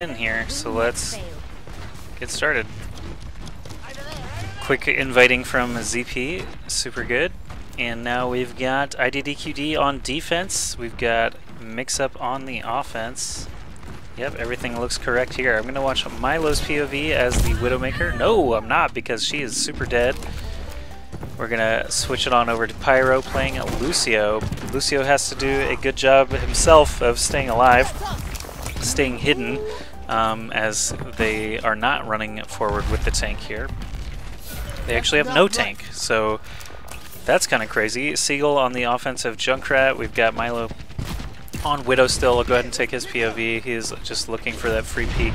In here, so let's get started. Quick inviting from ZP, super good. And now we've got IDDQD on defense. We've got mix-up on the offense. Yep, everything looks correct here. I'm going to watch Milo's POV as the Widowmaker. No, I'm not, because she is super dead. We're going to switch it on over to Pyro playing Lucio. Lucio has to do a good job himself of staying alive, staying hidden, as they are not running forward with the tank here. They actually have no tank, so that's kind of crazy. Seagull on the offensive Junkrat. We've got Milo on Widow still. I'll go ahead and take his POV. He is just looking for that free peek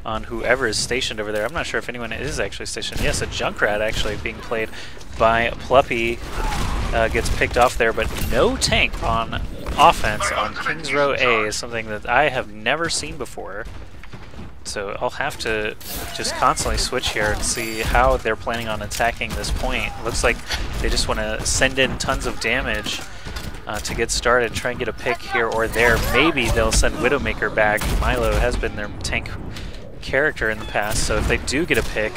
on whoever is stationed over there. I'm not sure if anyone is actually stationed. Yes, a Junkrat actually being played by Pluppy gets picked off there, but no tank on offense on Kings Row A is something that I have never seen before. So I'll have to just constantly switch here and see how they're planning on attacking this point. Looks like they just want to send in tons of damage to get started, try and get a pick here or there. Maybe they'll send Widowmaker back. Milo has been their tank character in the past, so if they do get a pick,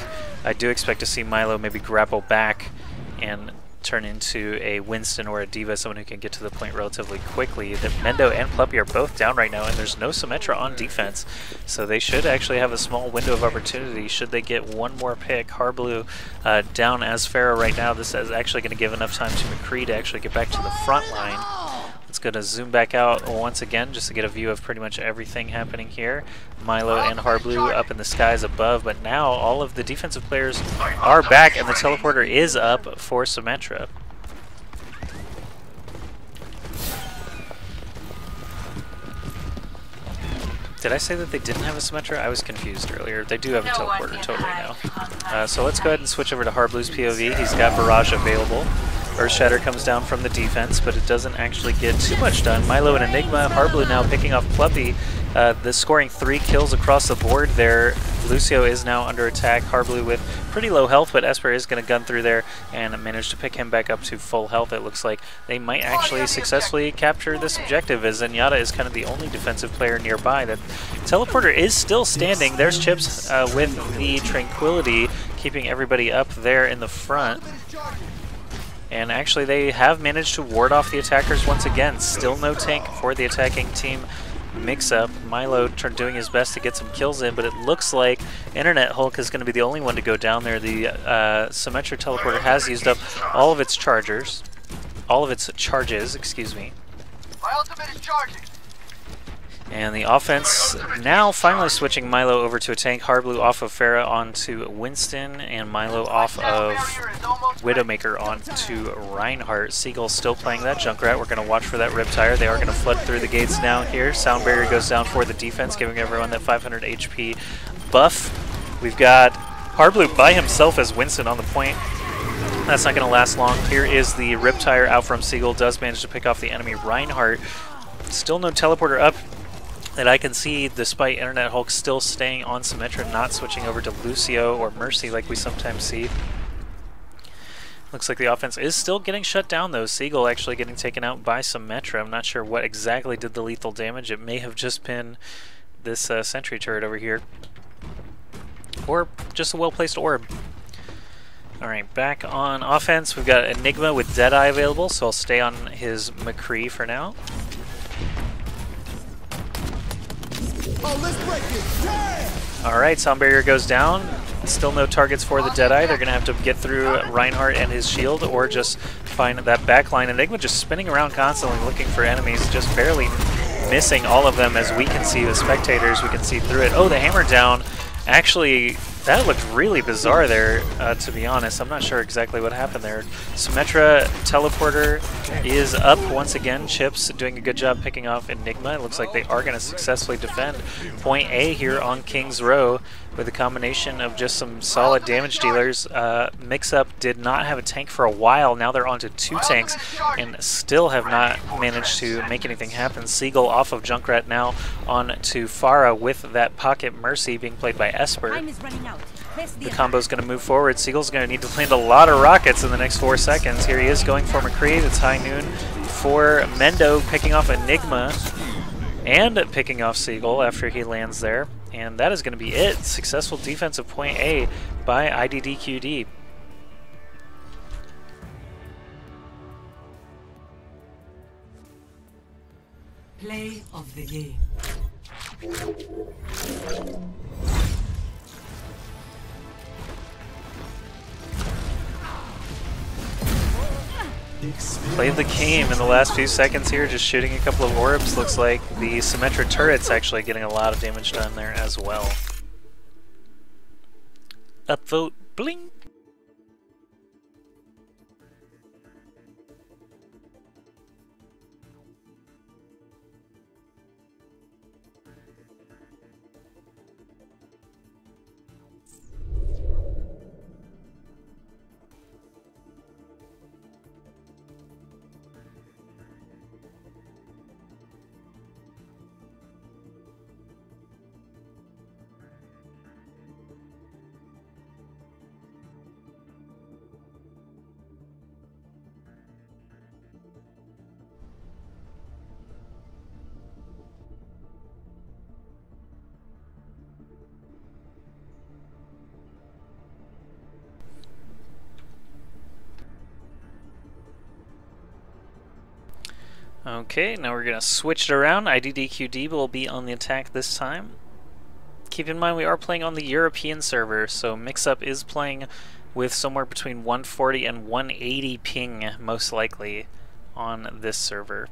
I do expect to see Milo maybe grapple back and turn into a Winston or a D.Va, someone who can get to the point relatively quickly. The Mendo and Pluppy are both down right now, and there's no Symmetra on defense, so they should actually have a small window of opportunity should they get one more pick. Harblue down as Pharah right now. This is actually going to give enough time to McCree to actually get back to the front line. Let's go to zoom back out once again just to get a view of pretty much everything happening here. Milo and Harblue up in the skies above, but now all of the defensive players are back and the teleporter is up for Symmetra. Did I say that they didn't have a Symmetra? I was confused earlier. They do have a teleporter totally now. So let's go ahead and switch over to Harblue's POV. He's got Barrage available. Earthshatter comes down from the defense, but it doesn't actually get too much done. Milo and Enigma, Harblue now picking off Pluppy. The scoring 3 kills across the board there. Lucio is now under attack. Harblue with pretty low health, but Esper is going to gun through there and manage to pick him back up to full health. It looks like they might actually successfully capture this objective, as Zenyatta is kind of the only defensive player nearby. That teleporter is still standing. There's Chips with the Tranquility, keeping everybody up there in the front. And actually they have managed to ward off the attackers once again. Still no tank for the attacking team. Mix-up. Milo doing his best to get some kills in, but it looks like Internet Hulk is going to be the only one to go down there. The Symmetra teleporter has used up all of its charges, excuse me. My ultimate is charging. And the offense now finally switching Milo over to a tank. Harblue off of Pharah onto Winston, and Milo off of Widowmaker onto Reinhardt. Seagull still playing that Junkrat. We're going to watch for that Riptire. They are going to flood through the gates now here. Sound Barrier goes down for the defense, giving everyone that 500 HP buff. We've got Harblue by himself as Winston on the point. That's not going to last long. Here is the Riptire out from Seagull. Does manage to pick off the enemy Reinhardt. Still no teleporter up that I can see, despite Internet Hulk still staying on Symmetra, not switching over to Lucio or Mercy like we sometimes see. Looks like the offense is still getting shut down though. Seagull actually getting taken out by Symmetra. I'm not sure what exactly did the lethal damage. It may have just been this sentry turret over here, or just a well-placed orb. Alright, back on offense. We've got Enigma with Deadeye available, so I'll stay on his McCree for now. Alright, Sound Barrier goes down. Still no targets for the Deadeye. They're going to have to get through Reinhardt and his shield, or just find that backline. Enigma just spinning around constantly looking for enemies, just barely missing all of them as we can see the spectators. We can see through it. Oh, the hammer down. Actually, that looked really bizarre there, to be honest. I'm not sure exactly what happened there. Symmetra teleporter is up once again. Chips doing a good job picking off Enigma. It looks like they are going to successfully defend point A here on Kings Row with a combination of just some solid damage dealers. Mix-up did not have a tank for a while. Now they're onto 2 tanks and still have not managed to make anything happen. Seagull off of Junkrat now on to Pharah with that Pocket Mercy being played by Esper. The combo's going to move forward. Seagull's going to need to land a lot of rockets in the next 4 seconds. Here he is going for McCree. It's high noon for Mendo, picking off Enigma and picking off Seagull after he lands there. And that is going to be it. Successful defensive point A by IDDQD. Play of the game. Play of the game in the last few seconds here, just shooting a couple of orbs. Looks like the Symmetra turret's actually getting a lot of damage done there as well. Upvote, bling! Okay, now we're going to switch it around. IDDQD will be on the attack this time. Keep in mind we are playing on the European server, so Mixup is playing with somewhere between 140 and 180 ping, most likely, on this server.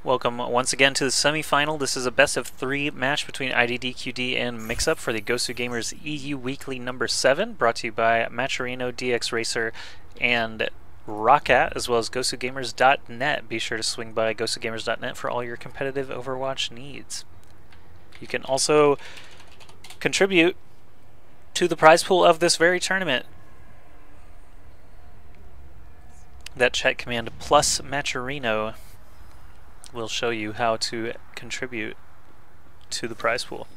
Welcome once again to the semi-final. This is a best-of-3 match between IDDQD and Mixup for the GosuGamers EU Weekly number 7, brought to you by Maturino, DX Racer, and Roccat, as well as GosuGamers.net. Be sure to swing by GosuGamers.net for all your competitive Overwatch needs. You can also contribute to the prize pool of this very tournament. That chat command plus Maturino will show you how to contribute to the prize pool.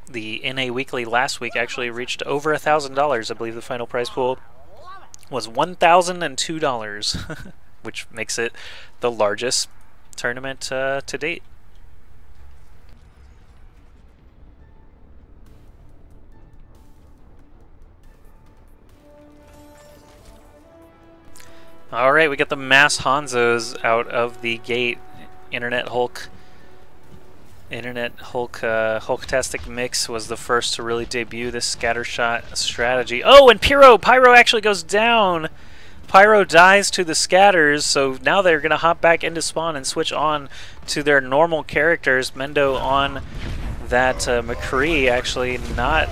The NA Weekly last week actually reached over $1,000. I believe the final prize pool was $1,002, which makes it the largest tournament to date. Alright, we got the mass Hanzos out of the gate. Hulktastic Mix was the first to really debut this scattershot strategy. Oh, and Pyro actually goes down! Pyro dies to the scatters, so now they're going to hop back into spawn and switch on to their normal characters. Mendo on that McCree, actually not...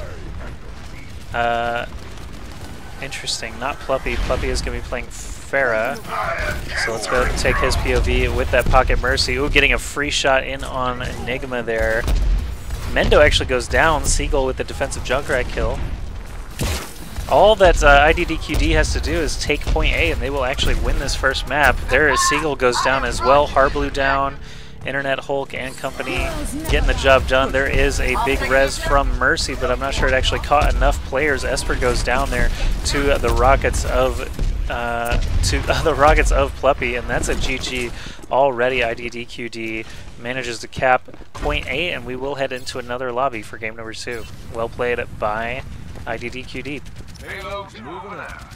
interesting, not Pluppy. Pluppy is going to be playing Farah. So let's go ahead and take his POV with that Pocket Mercy. Ooh, getting a free shot in on Enigma there. Mendo actually goes down. Seagull with the defensive Junkrat kill. All that IDDQD has to do is take point A and they will actually win this first map. There is Seagull goes down as well. Harblue down. Internet Hulk and company getting the job done. There is a big res from Mercy, but I'm not sure it actually caught enough players. Esper goes down there to the rockets of Pluppy, and that's a GG already. IDDQD manages to cap point A, and we will head into another lobby for game number 2. Well played by IDDQD. Payload's moving out.